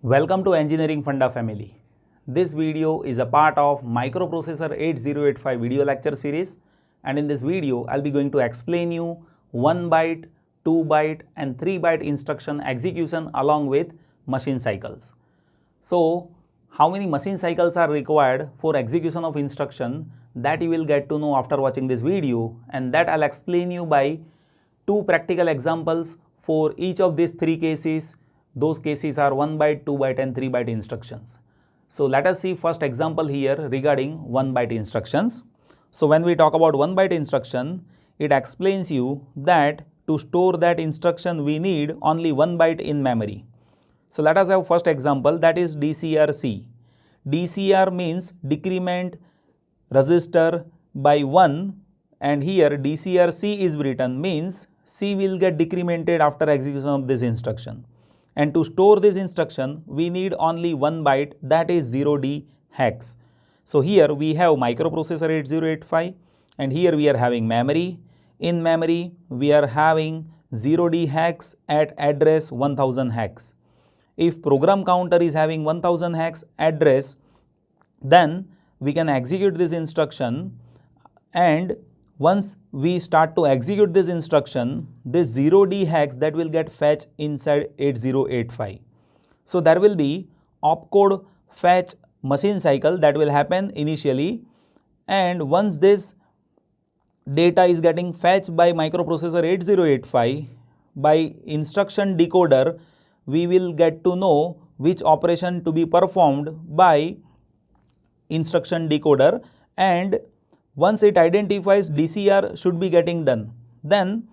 Welcome to Engineering Funda family. This video is a part of Microprocessor 8085 video lecture series, and in this video I'll be going to explain you 1 byte, 2 byte and 3 byte instruction execution along with machine cycles. So how many machine cycles are required for execution of instruction, that you will get to know after watching this video, and that I'll explain you by two practical examples for each of these three cases. Those cases are 1 byte, 2 byte and 3 byte instructions. So let us see first example here regarding 1 byte instructions. So when we talk about 1 byte instruction, it explains you that to store that instruction we need only 1 byte in memory. So let us have first example, that is DCR C. DCR means decrement register by 1, and here DCR C is written, means C will get decremented after execution of this instruction. And to store this instruction, we need only 1 byte, that is 0D hex. So here we have Microprocessor 8085 and here we are having memory. In memory, we are having 0D hex at address 1000 hex. If program counter is having 1000 hex address, then we can execute this instruction, and once we start to execute this instruction, this 0D hex that will get fetched inside 8085. So there will be opcode fetch machine cycle that will happen initially, and once this data is getting fetched by Microprocessor 8085 by instruction decoder, we will get to know which operation to be performed by instruction decoder, and once it identifies DCR should be getting done, then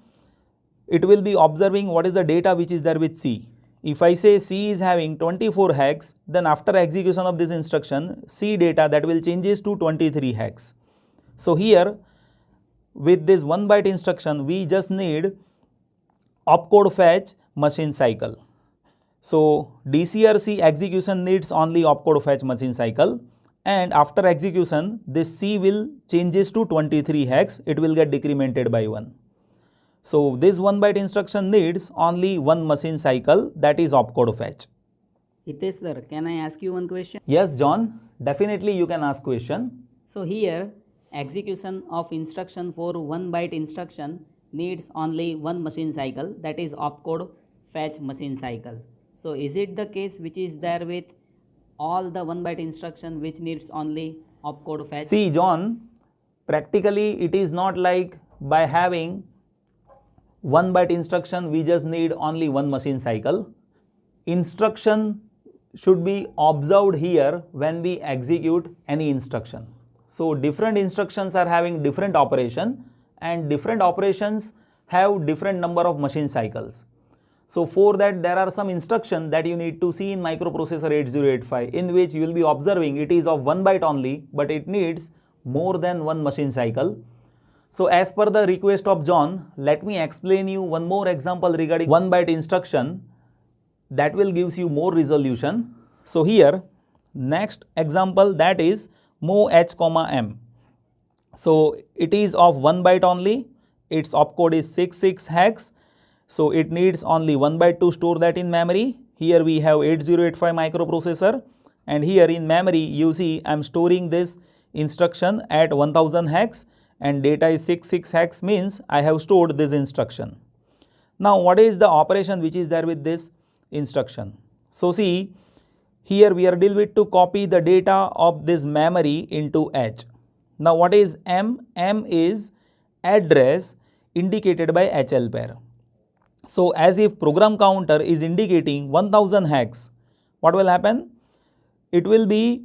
it will be observing what is the data which is there with C. If I say C is having 24 hex, then after execution of this instruction, C data that will changes to 23 hex. So here with this 1 byte instruction, we just need opcode fetch machine cycle. So DCR C execution needs only opcode fetch machine cycle, and after execution this C will changes to 23 hex, it will get decremented by 1. So this 1 byte instruction needs only one machine cycle, that is opcode fetch. Hitesh sir, can I ask you one question? Yes John, definitely you can ask question. So here execution of instruction for 1 byte instruction needs only one machine cycle, that is opcode fetch machine cycle. So is it the case which is there with all the 1 byte instruction which needs only opcode fetch? See John, practically it is not like by having 1 byte instruction we just need only one machine cycle. Instruction should be observed here when we execute any instruction. So different instructions are having different operation, and different operations have different number of machine cycles. So for that there are some instructions that you need to see in Microprocessor 8085, in which you will be observing it is of 1 byte only, but it needs more than one machine cycle. So as per the request of John, let me explain you one more example regarding 1 byte instruction that will gives you more resolution. So here next example, that is MOV H, M. So it is of 1 byte only, its opcode is 66 hex. So it needs only 1 byte to store that in memory. Here we have 8085 microprocessor, and here in memory you see I am storing this instruction at 1000 hex and data is 66 hex, means I have stored this instruction. Now what is the operation which is there with this instruction? So see, here we are dealing with to copy the data of this memory into H. Now what is M? M is address indicated by HL pair. So as if program counter is indicating 1000 hex, what will happen? It will be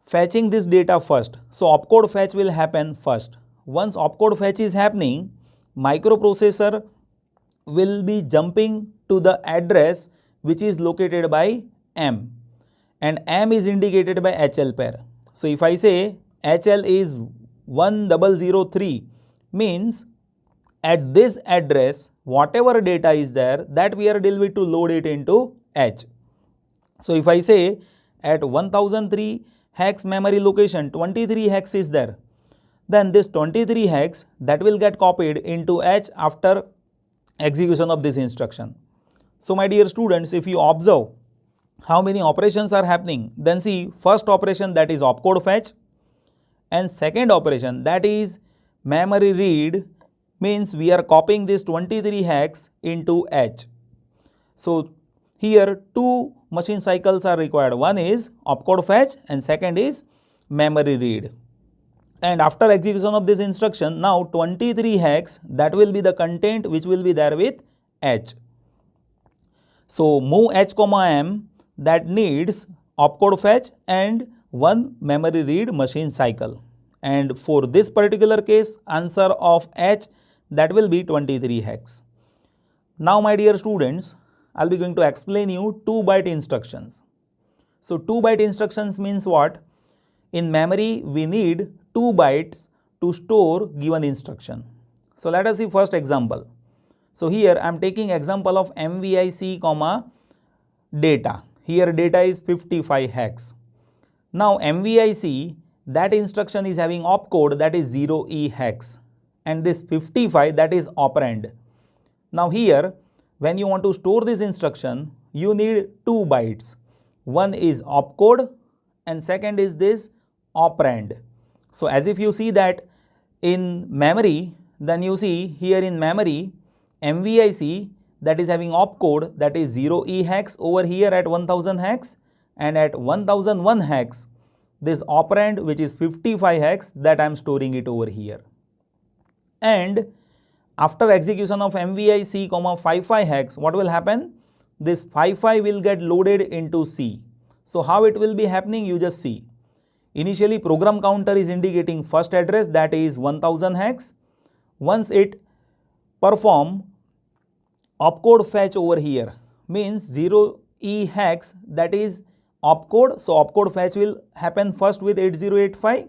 fetching this data first. So opcode fetch will happen first. Once opcode fetch is happening, microprocessor will be jumping to the address which is located by M, and M is indicated by HL pair. So if I say HL is 1003, means at this address whatever data is there, that we are dealing with to load it into H. So if I say at 1003 hex memory location 23 hex is there, then this 23 hex that will get copied into H after execution of this instruction. So my dear students, if you observe how many operations are happening? Then see, first operation, that is opcode fetch, and second operation, that is memory read, means we are copying this 23 hex into H. So here two machine cycles are required. One is opcode fetch and second is memory read. And after execution of this instruction, now 23 hex, that will be the content which will be there with H. So move H comma M, that needs opcode fetch and one memory read machine cycle. And for this particular case, answer of H, that will be 23 hex. Now my dear students, I will be going to explain you 2 byte instructions. So 2 byte instructions means what? In memory we need 2 bytes to store given instruction. So let us see first example. So here I am taking example of MVI C comma data. Here data is 55 hex. Now MVI C, that instruction is having opcode, that is 0E hex, and this 55, that is operand. Now here when you want to store this instruction, you need 2 bytes. One is opcode and second is this operand. So as if you see that in memory, then you see here in memory MVI C, that is having opcode, that is 0E hex over here at 1000 hex, and at 1001 hex this operand which is 55 hex, that I am storing it over here. And after execution of MVI C, 55 hex, what will happen? This 55 will get loaded into C. So how it will be happening, you just see. Initially program counter is indicating first address, that is 1000 hex. Once it perform opcode fetch over here, means 0E hex, that is opcode. So opcode fetch will happen first with 8085.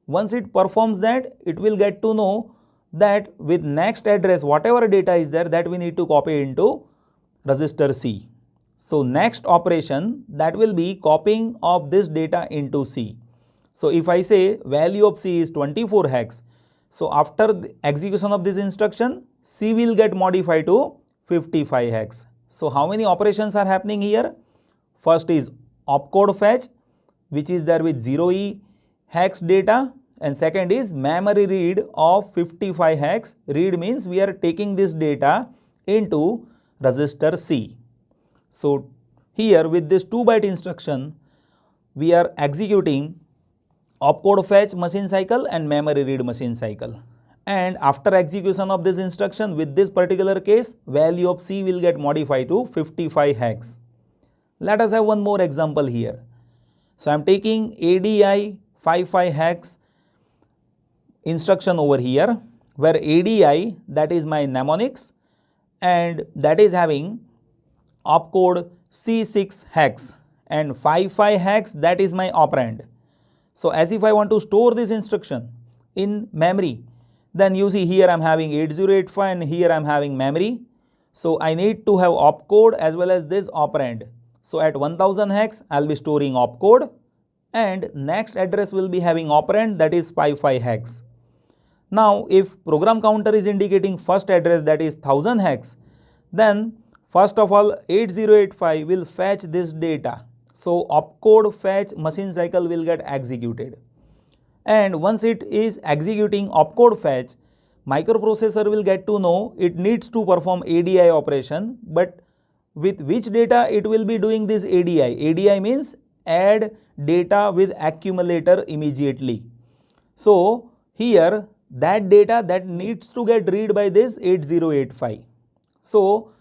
Once it performs that, it will get to know that with next address whatever data is there, that we need to copy into register C. So next operation, that will be copying of this data into C. So if I say value of C is 24 hex, so after the execution of this instruction, C will get modified to 55 hex. So how many operations are happening here? First is opcode fetch, which is there with 0E hex data, and second is memory read of 55 hex. Read means we are taking this data into register C. So here with this 2 byte instruction, we are executing opcode fetch machine cycle and memory read machine cycle. And after execution of this instruction, with this particular case, value of C will get modified to 55 hex. Let us have one more example here. So I am taking ADI 55 hex instruction over here, where ADI, that is my mnemonics, and that is having opcode C6 hex, and 55 hex, that is my operand. So as if I want to store this instruction in memory, then you see here I am having 8085 and here I am having memory. So I need to have opcode as well as this operand. So at 1000 hex I will be storing opcode, and next address will be having operand, that is 55 hex. Now if program counter is indicating first address, that is 1000 hex, then first of all 8085 will fetch this data. So opcode fetch machine cycle will get executed. And once it is executing opcode fetch, microprocessor will get to know it needs to perform ADI operation, but with which data it will be doing this ADI. ADI means add data with accumulator immediately. So here that data that needs to get read by this 8085. So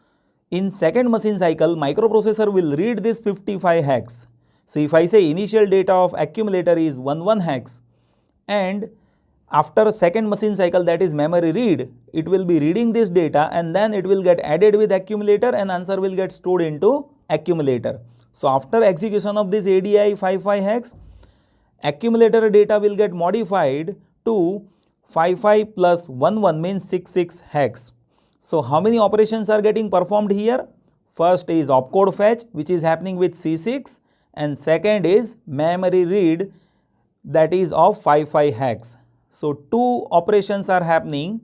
in second machine cycle, microprocessor will read this 55 hex. So if I say initial data of accumulator is 11 hex, and after second machine cycle, that is memory read, it will be reading this data and then it will get added with accumulator and answer will get stored into accumulator. So after execution of this ADI 55 hex, accumulator data will get modified to 55 plus 11 means 66 hex. So how many operations are getting performed here? First is opcode fetch, which is happening with C6, and second is memory read, that is of 55 hex. So two operations are happening,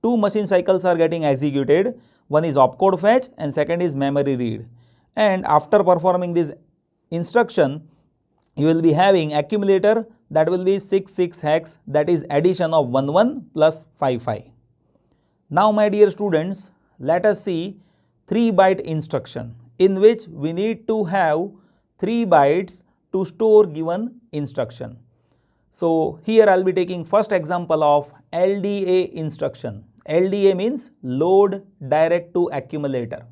two machine cycles are getting executed. One is opcode fetch and second is memory read. And after performing this instruction, you will be having accumulator that will be 66 hex, that is addition of 11 plus 55. Now my dear students, let us see 3 byte instruction in which we need to have 3 bytes to store given instruction. So here I will be taking first example of LDA instruction. LDA means load direct to accumulator.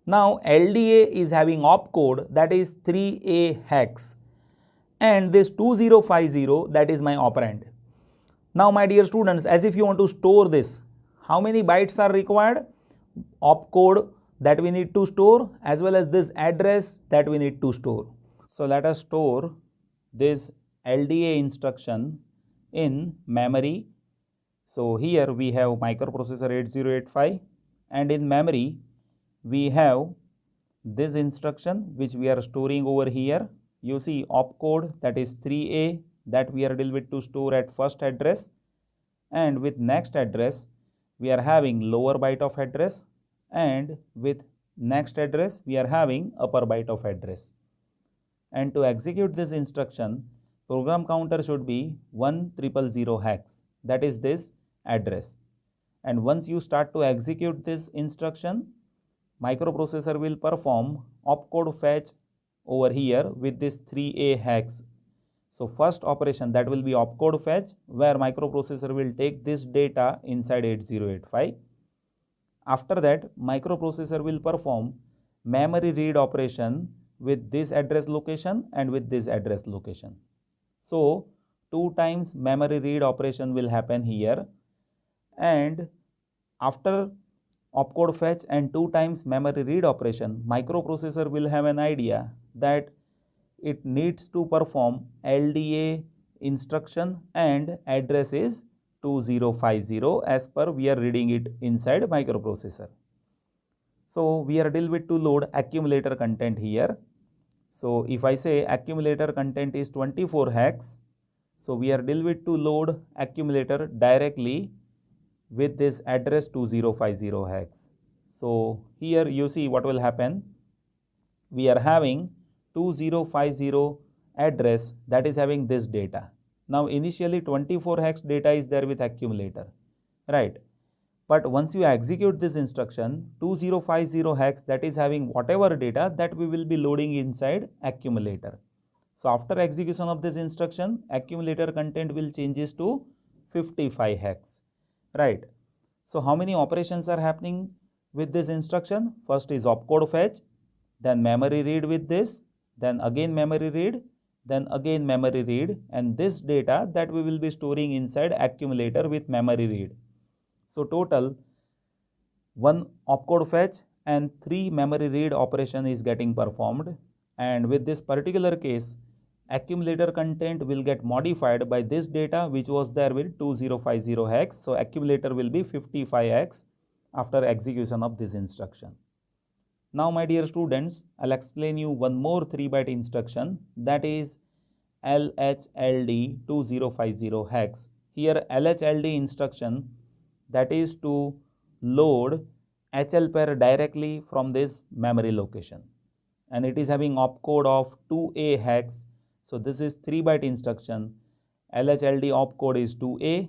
Now LDA is having opcode that is 3A hex and this 2050 that is my operand. Now my dear students, as if you want to store this, how many bytes are required? Opcode that we need to store as well as this address that we need to store. So let us store this LDA instruction in memory. So here we have microprocessor 8085 and in memory we have this instruction which we are storing over here. You see opcode that is 3A that we are dealing with to store at first address, and with next address we are having lower byte of address, and with next address we are having upper byte of address. And to execute this instruction, program counter should be 1000 hex, that is this address. And once you start to execute this instruction, microprocessor will perform opcode fetch over here with this 3A hex. So first operation that will be opcode fetch, where microprocessor will take this data inside 8085. After that, microprocessor will perform memory read operation with this address location and with this address location. So 2 times memory read operation will happen here, and after opcode fetch and 2 times memory read operation, microprocessor will have an idea that it needs to perform LDA instruction and address is 2050 as per we are reading it inside microprocessor. So we are dealing with to load accumulator content here. So if I say accumulator content is 24 hex, so we are dealing with to load accumulator directly with this address 2050 hex. So here you see what will happen. We are having 2050 address that is having this data. Now initially 24 hex data is there with accumulator, right? But once you execute this instruction, 2050 hex that is having whatever data that we will be loading inside accumulator. So after execution of this instruction, accumulator content will changes to 55 hex, right? So how many operations are happening with this instruction? First is opcode fetch, then memory read with this, then again memory read, then again memory read, and this data that we will be storing inside accumulator with memory read. So total 1 opcode fetch and 3 memory read operation is getting performed, and with this particular case accumulator content will get modified by this data which was there with 2050 hex. So accumulator will be 55 hex after execution of this instruction. Now my dear students, I'll explain you one more 3 byte instruction, that is LHLD 2050 hex. Here LHLD instruction that is to load HL pair directly from this memory location, and it is having opcode of 2A hex. So this is 3 byte instruction. LHLD opcode is 2A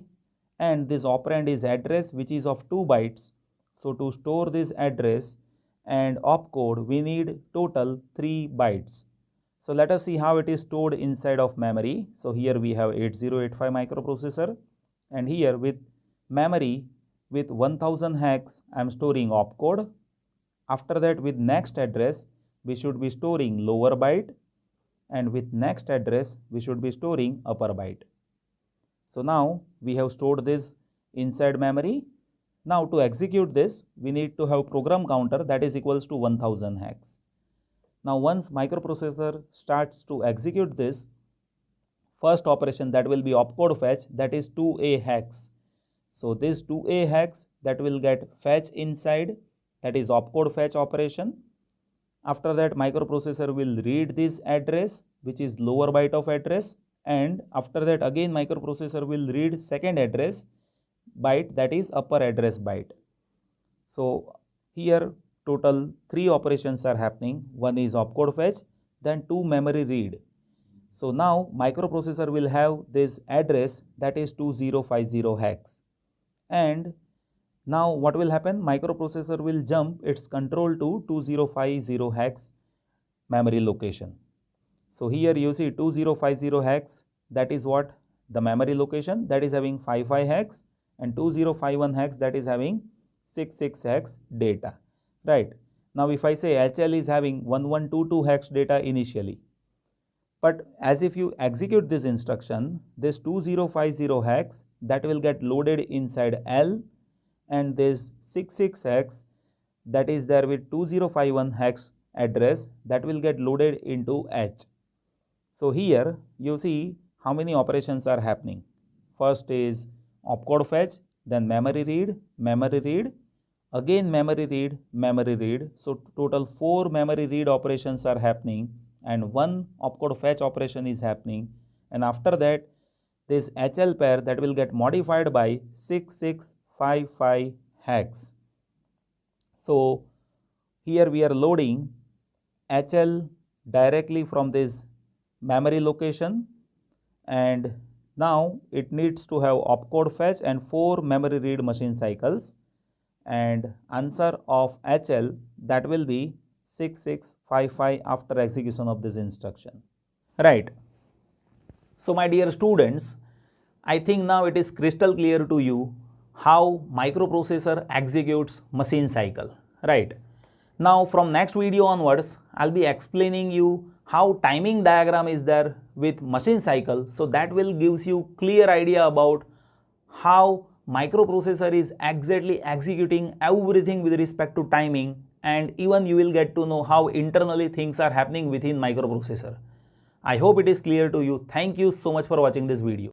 and this operand is address which is of 2 bytes. So to store this address and opcode we need total 3 bytes. So let us see how it is stored inside of memory. So here we have 8085 microprocessor, and here with memory with 1000 hex I am storing opcode. After that with next address we should be storing lower byte, and with next address we should be storing upper byte. So now we have stored this inside memory. Now to execute this we need to have program counter that is equals to 1000 hex. Now once microprocessor starts to execute this, first operation that will be opcode fetch, that is 2A hex. So this 2A hex that will get fetch inside, that is opcode fetch operation. After that microprocessor will read this address which is lower byte of address, and after that again microprocessor will read second address byte, that is upper address byte. So here total 3 operations are happening. One is opcode fetch, then 2 memory read. So now microprocessor will have this address that is 2050 hex, and now what will happen? Microprocessor will jump its control to 2050 hex memory location. So here you see 2050 hex, that is what the memory location that is having 55 hex, and 2051 hex that is having 66 hex data, right? Now if I say HL is having 1122 hex data initially, but as if you execute this instruction, this 2050 hex that will get loaded inside L, and this 66 hex that is there with 2051 hex address that will get loaded into H. So here you see how many operations are happening. First is opcode fetch, then memory read, again memory read. So total 4 memory read operations are happening, and 1 opcode fetch operation is happening, and after that this HL pair that will get modified by 6655 hex. So here we are loading HL directly from this memory location, and now it needs to have opcode fetch and 4 memory read machine cycles, and answer of HL that will be 6655 after execution of this instruction. Right. So my dear students, I think now it is crystal clear to you how microprocessor executes machine cycle, right? Now from next video onwards, I'll be explaining you how timing diagram is there with machine cycle, so that will gives you clear idea about how microprocessor is exactly executing everything with respect to timing, and even you will get to know how internally things are happening within microprocessor. I hope it is clear to you. Thank you so much for watching this video.